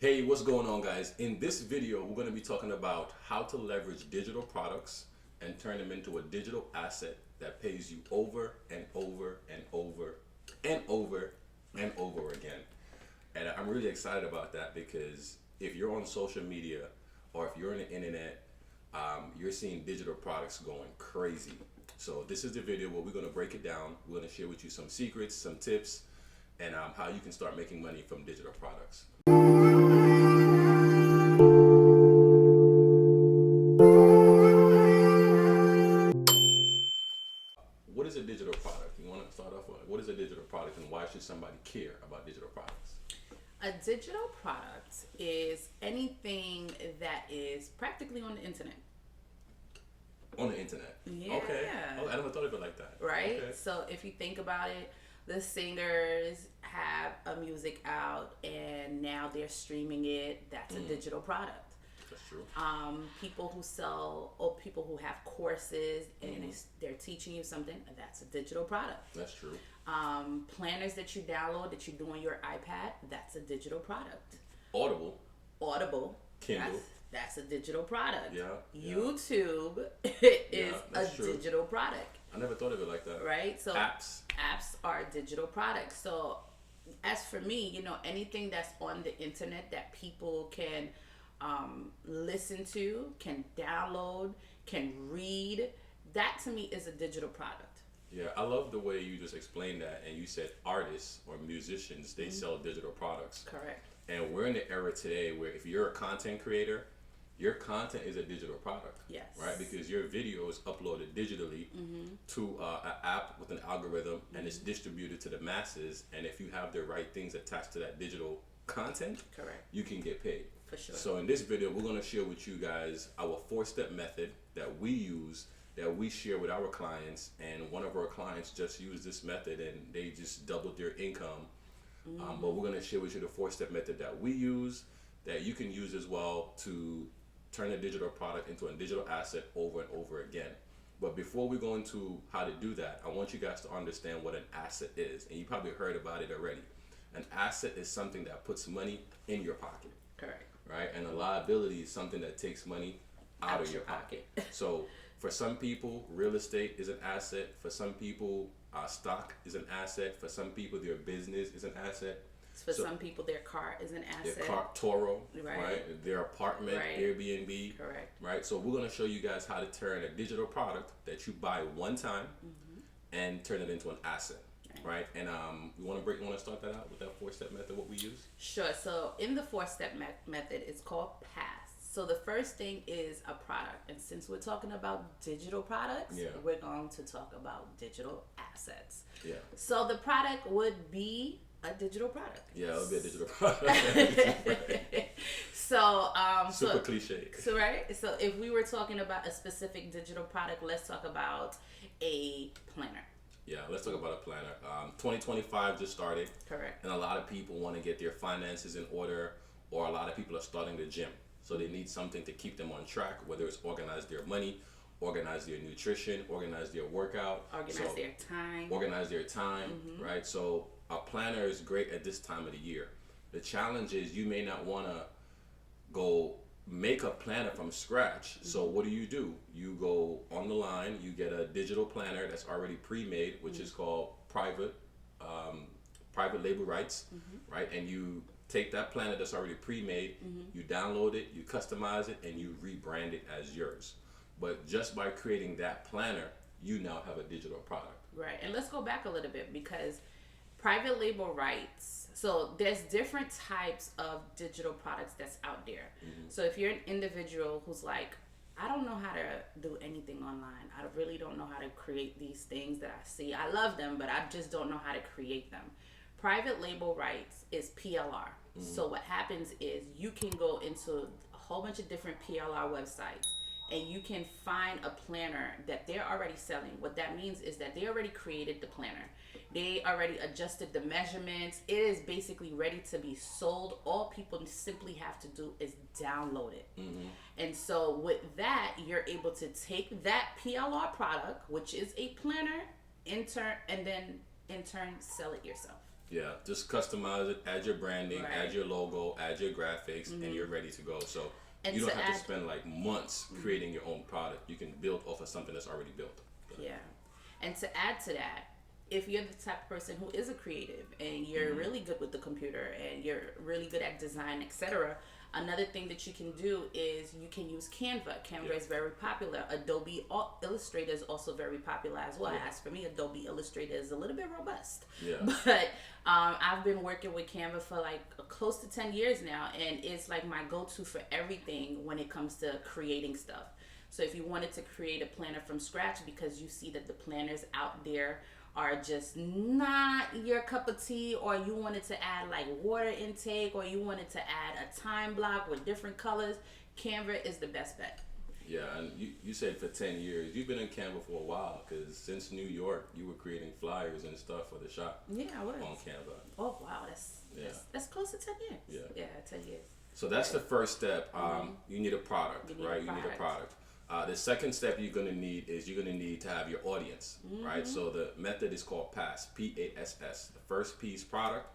Hey, what's going on, guys? In this video, we're going to be talking about how to leverage digital products and turn them into a digital asset that pays you over and over and over and over and over again. And I'm really excited about that because if you're on social media or if you're on the internet, you're seeing digital products going crazy. So this is the video where we're going to break it down. We're going to share with you some secrets, some tips, and how you can start making money from digital products. What is a digital product? You want to start off with what is a digital product and why should somebody care about digital products? A digital product is anything that is practically on the internet. On the internet? Yeah. Okay. Oh, I never thought of it like that. Right? Okay. So if you think about it, the singers have a music out and now they're streaming it. That's a digital product. That's true. People who sell or people who have courses and they're teaching you something, that's a digital product. That's true. Planners that you download that you do on your iPad, that's a digital product. Audible. Kindle. That's a digital product. Yeah. YouTube is a true. digital product. I never thought of it like that. Right? So Apps are digital products. So as for me, anything that's on the internet that people can listen to, can download, can read, that to me is a digital product. Yeah, I love the way you just explained that, and you said artists or musicians, they sell digital products. Correct. And we're in the era today where if you're a content creator, your content is a digital product. Yes. Right? Because your video is uploaded digitally to an app with an algorithm and it's distributed to the masses. And if you have the right things attached to that digital content, Correct. you can get paid. For sure. So in this video, we're going to share with you guys our 4-step method that we use, that we share with our clients. And one of our clients just used this method and they just doubled their income. But we're going to share with you the 4-step method that we use, that you can use as well to turn a digital product into a digital asset over and over again. But before we go into how to do that, I want you guys to understand what an asset is. And you probably heard about it already. An asset is something that puts money in your pocket. Correct. Right? And a liability is something that takes money out of your pocket. So for some people, real estate is an asset. For some people, stock is an asset. For some people, their business is an asset. For some people, their car is an asset. Their car, Toro, right? Their apartment, Airbnb. Correct. Right? So we're going to show you guys how to turn a digital product that you buy one time and turn it into an asset. Right? And you want to start that out with that 4-step method, what we use? Sure. So in the 4-step method, it's called PASS. So the first thing is a product. And since we're talking about digital products, we're going to talk about digital assets. Yeah. So the product would be a digital product. Yeah, it would be a digital product. So super cliche. So right. So if we were talking about a specific digital product, let's talk about a planner. Yeah, let's talk about a planner. 2025 just started. Correct. And a lot of people want to get their finances in order, or a lot of people are starting the gym. So they need something to keep them on track, whether it's organize their money, organize their nutrition, organize their workout. Organize their time, right? So a planner is great at this time of the year. The challenge is you may not want to go make a planner from scratch. So what do? You go on the line, you get a digital planner that's already pre-made, which is called private label rights, right? And you take that planner that's already pre-made, you download it, you customize it, and you rebrand it as yours. But just by creating that planner, you now have a digital product. Right. And let's go back a little bit because private label rights, so there's different types of digital products that's out there. So if you're an individual who's like, I don't know how to do anything online. I really don't know how to create these things that I see. I love them, but I just don't know how to create them. Private label rights is PLR. So what happens is you can go into a whole bunch of different PLR websites and you can find a planner that they're already selling. What that means is that they already created the planner. They already adjusted the measurements. It is basically ready to be sold. All people simply have to do is download it. And so with that, you're able to take that PLR product, which is a planner, and then in turn sell it yourself. Yeah, just customize it, add your branding, Right. add your logo, add your graphics, and you're ready to go. So And you don't to have to add, spend like months creating your own product. You can build off of something that's already built. yeah. And to add to that, if you're the type of person who is a creative and you're really good with the computer and you're really good at design, etc., another thing that you can do is you can use Canva. Canva is very popular. Adobe Illustrator is also very popular as well. As for me, Adobe Illustrator is a little bit robust. Yeah. But I've been working with Canva for like close to 10 years now, and it's like my go-to for everything when it comes to creating stuff. So if you wanted to create a planner from scratch because you see that the planners out there are just not your cup of tea, or you wanted to add like water intake, or you wanted to add a time block with different colors, Canva is the best bet. Yeah, and you said for 10 years. You've been in Canva for a while because since New York, you were creating flyers and stuff for the shop Yeah, I was. on Canva. Oh wow, that's close to 10 years. Yeah, 10 years. So that's the first step. You need a product, You need right? a You need a product. product. The second step you're going to need is you're going to need to have your audience, right? So the method is called PASS, P-A-S-S. The first P is product.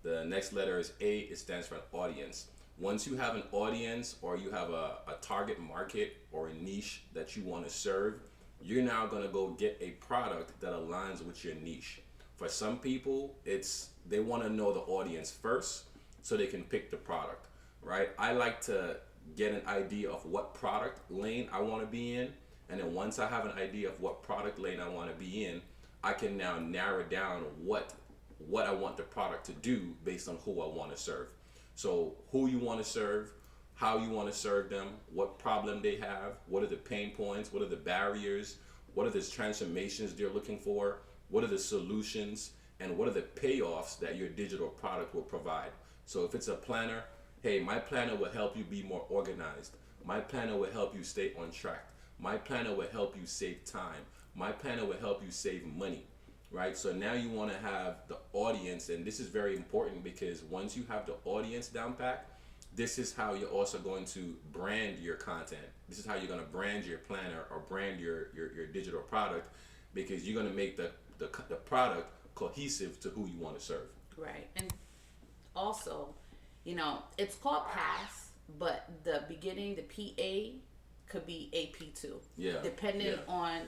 The next letter is A. It stands for audience. Once you have an audience or you have a target market or a niche that you want to serve, you're now going to go get a product that aligns with your niche. For some people, they want to know the audience first so they can pick the product, right? I like to get an idea of what product lane I want to be in, and then once I have an idea of what product lane I want to be in, I can now narrow down what I want the product to do based on who I want to serve. So who you want to serve, how you want to serve them, what problem they have, what are the pain points, what are the barriers, what are the transformations they're looking for, what are the solutions, and what are the payoffs that your digital product will provide. So if it's a planner, hey, my planner will help you be more organized. My planner will help you stay on track. My planner will help you save time. My planner will help you save money, right? So now you want to have the audience, and this is very important because once you have the audience down pat, this is how you're also going to brand your content. This is how you're going to brand your planner or brand your digital product, because you're going to make the product cohesive to who you want to serve. Right. And also, it's called PASS, but the beginning, the PA, could be AP too. Yeah. Depending on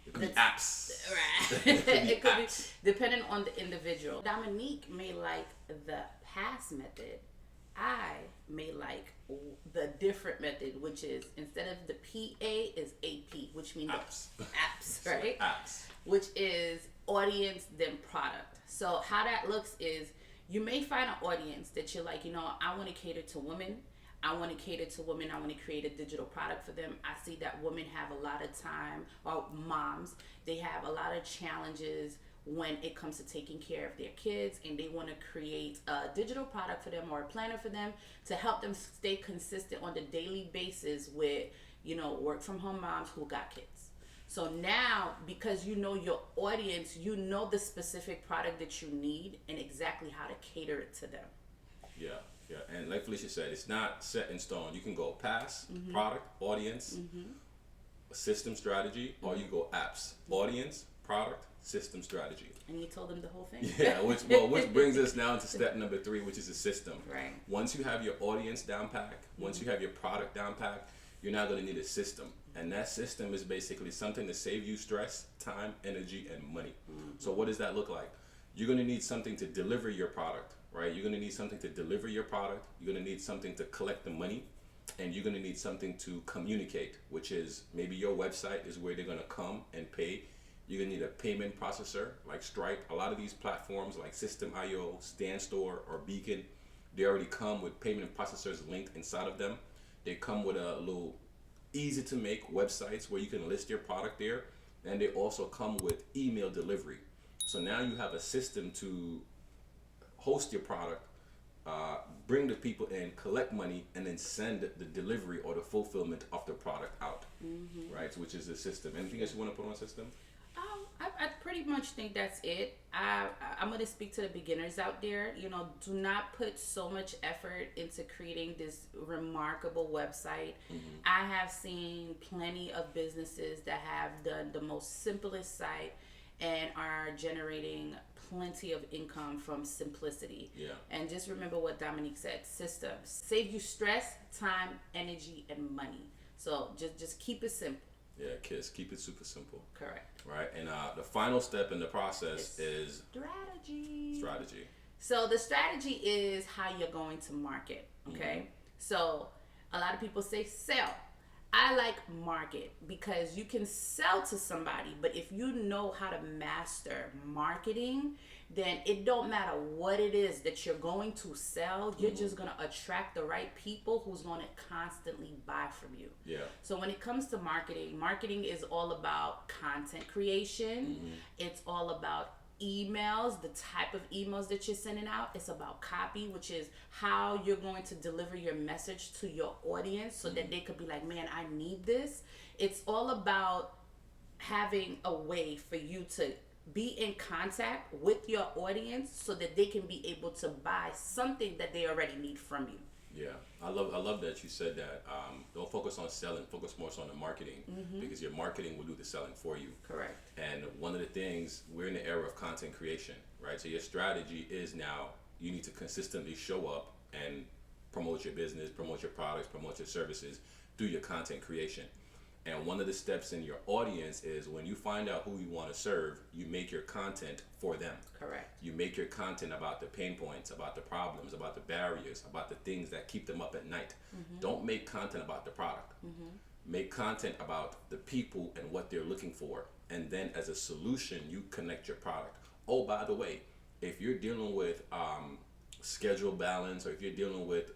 It could be apps. Right. It could be be apps. depending on the individual. Dominique may like the PASS method. I may like the different method, which is instead of the PA is AP, which means Apps. Apps, right? Apps. Which is audience then product. So how that looks is you may find an audience that you're like, I want to cater to women. I want to cater to women. I want to create a digital product for them. I see that women have a lot of time, or moms, they have a lot of challenges when it comes to taking care of their kids, and they want to create a digital product for them or a planner for them to help them stay consistent on the daily basis with, work from home moms who got kids. So now, because you know your audience, you know the specific product that you need and exactly how to cater it to them. Yeah, yeah. And like Felicia said, it's not set in stone. You can go PASS, product, audience, system strategy, or you go apps, audience, product, system strategy. And you told them the whole thing. Yeah, which brings us now to step number 3, which is a system. Right. Once you have your audience down pat, once you have your product down pat, you're now going to need a system. And that system is basically something to save you stress, time, energy, and money. So what does that look like? You're going to need something to deliver your product, right? You're going to need something to deliver your product. You're going to need something to collect the money. And you're going to need something to communicate, which is maybe your website is where they're going to come and pay. You're going to need a payment processor like Stripe. A lot of these platforms like System.io, StanStore, or Beacon, they already come with payment processors linked inside of them. They come with a little easy to make websites where you can list your product there. And they also come with email delivery. So now you have a system to host your product, bring the people in, collect money, and then send the delivery or the fulfillment of the product out, right? So which is the system. Anything else you want to put on system? I pretty much think that's it. I'm going to speak to the beginners out there. Do not put so much effort into creating this remarkable website. I have seen plenty of businesses that have done the most simplest site, and are generating plenty of income from simplicity. Yeah. And just remember what Dominique said: systems save you stress, time, energy, and money. So just keep it simple. Yeah, kids, keep it super simple. Correct. Right, and the final step in the process is strategy. Strategy. So the strategy is how you're going to market. Okay. So a lot of people say sell. I like market because you can sell to somebody, but if you know how to master marketing, then it don't matter what it is that you're going to sell. You're just going to attract the right people who's going to constantly buy from you. Yeah. So when it comes to marketing, marketing is all about content creation. It's all about emails, the type of emails that you're sending out. It's about copy, which is how you're going to deliver your message to your audience so that they could be like, man, I need this. It's all about having a way for you to be in contact with your audience so that they can be able to buy something that they already need from you. Yeah, I love that you said that. Don't focus on selling, focus more so on the marketing, because your marketing will do the selling for you. Correct. And one of the things, we're in the era of content creation, right? So your strategy is now you need to consistently show up and promote your business, promote your products, promote your services through your content creation. And one of the steps in your audience is when you find out who you want to serve, you make your content for them. Correct. You make your content about the pain points, about the problems, about the barriers, about the things that keep them up at night. Don't make content about the product. Make content about the people and what they're looking for. And then as a solution, you connect your product. Oh, by the way, if you're dealing with schedule balance, or if you're dealing with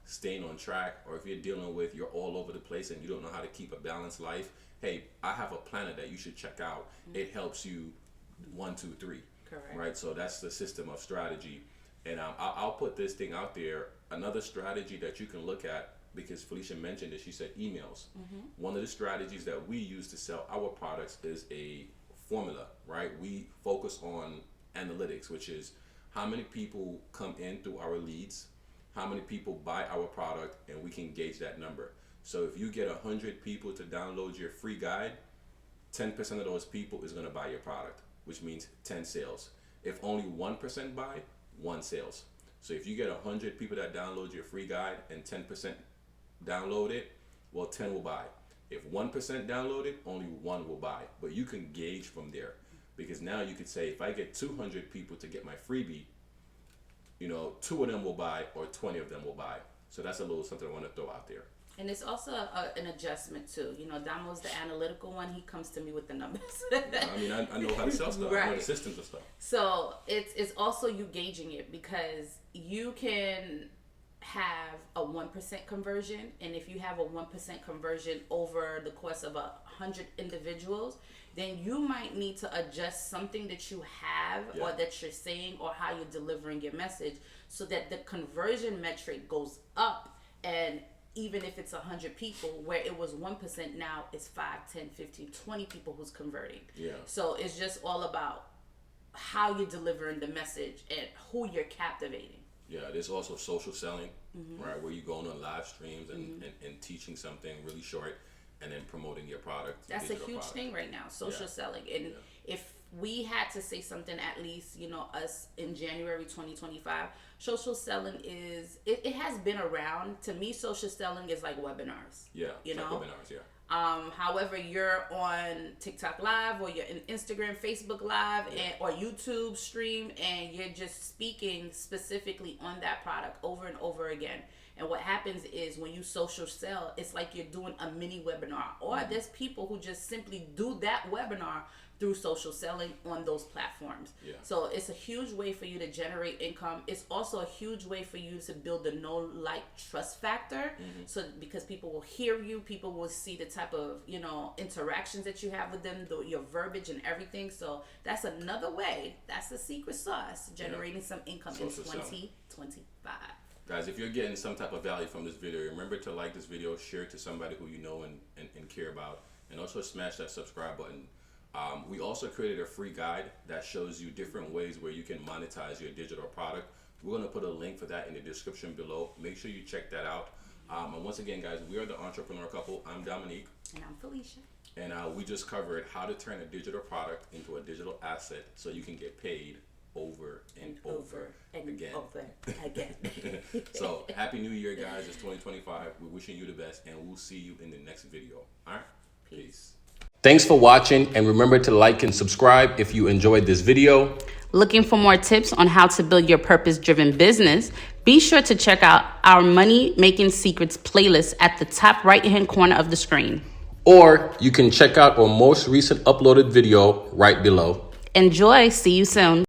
staying on track, or if you're dealing with you're all over the place and you don't know how to keep a balanced life, hey, I have a planner that you should check out. It helps you 1, 2, 3. Correct. Right, so that's the system of strategy. And I'll put this thing out there. Another strategy that you can look at, because Felicia mentioned it, she said emails. One of the strategies that we use to sell our products is a formula, right? We focus on analytics, which is how many people come in through our leads, how many people buy our product, and we can gauge that number. So if you get 100 people to download your free guide, 10% of those people is going to buy your product, which means 10 sales. If only 1% buy, 1 sales. So if you get 100 people that download your free guide and 10% download it, well, 10 will buy. If 1% download it, only 1 will buy. But you can gauge from there, because now you could say, if I get 200 people to get my freebie, 2 of them will buy or 20 of them will buy. So that's a little something I want to throw out there. And it's also an adjustment too. Damo's the analytical one. He comes to me with the numbers. I mean, I know how to sell stuff. I know the systems of stuff. So it's also you gauging it, because you can have a 1% conversion, and if you have a 1% conversion over the course of 100 individuals, then you might need to adjust something that you have or that you're saying or how you're delivering your message so that the conversion metric goes up. And even if it's 100 people, where it was 1%, now it's 5, 10, 15, 20 people who's converting. Yeah. So it's just all about how you're delivering the message and who you're captivating. Yeah, there's also social selling, right, where you go on live streams and teaching something really short and then promoting your product. That's a huge thing right now, social selling. And if we had to say something, at least, us in January 2025, social selling is, it has been around. To me, social selling is like webinars. Yeah, like webinars, yeah. However, you're on TikTok Live, or you're in Instagram, Facebook Live, or YouTube stream, and you're just speaking specifically on that product over and over again. And what happens is when you social sell, it's like you're doing a mini webinar, or there's people who just simply do that webinar through social selling on those platforms. Yeah. So it's a huge way for you to generate income. It's also a huge way for you to build the know, like, trust factor. So because people will hear you, people will see the type of, interactions that you have with them, your verbiage and everything. So that's another way. That's the secret sauce, generating some income social in 2025. Guys, if you're getting some type of value from this video, remember to like this video, share it to somebody who you know and care about, and also smash that subscribe button. We also created a free guide that shows you different ways where you can monetize your digital product. We're going to put a link for that in the description below. Make sure you check that out. And once again, guys, we are the Entrepreneur Couple. I'm Dominique. And I'm Felicia. And we just covered how to turn a digital product into a digital asset so you can get paid over and over again. So, Happy New Year, guys. It's 2025. We're wishing you the best, and we'll see you in the next video. All right? Peace. Thanks for watching, and remember to like and subscribe if you enjoyed this video. Looking for more tips on how to build your purpose-driven business? Be sure to check out our Money Making Secrets playlist at the top right-hand corner of the screen. Or you can check out our most recent uploaded video right below. Enjoy. See you soon.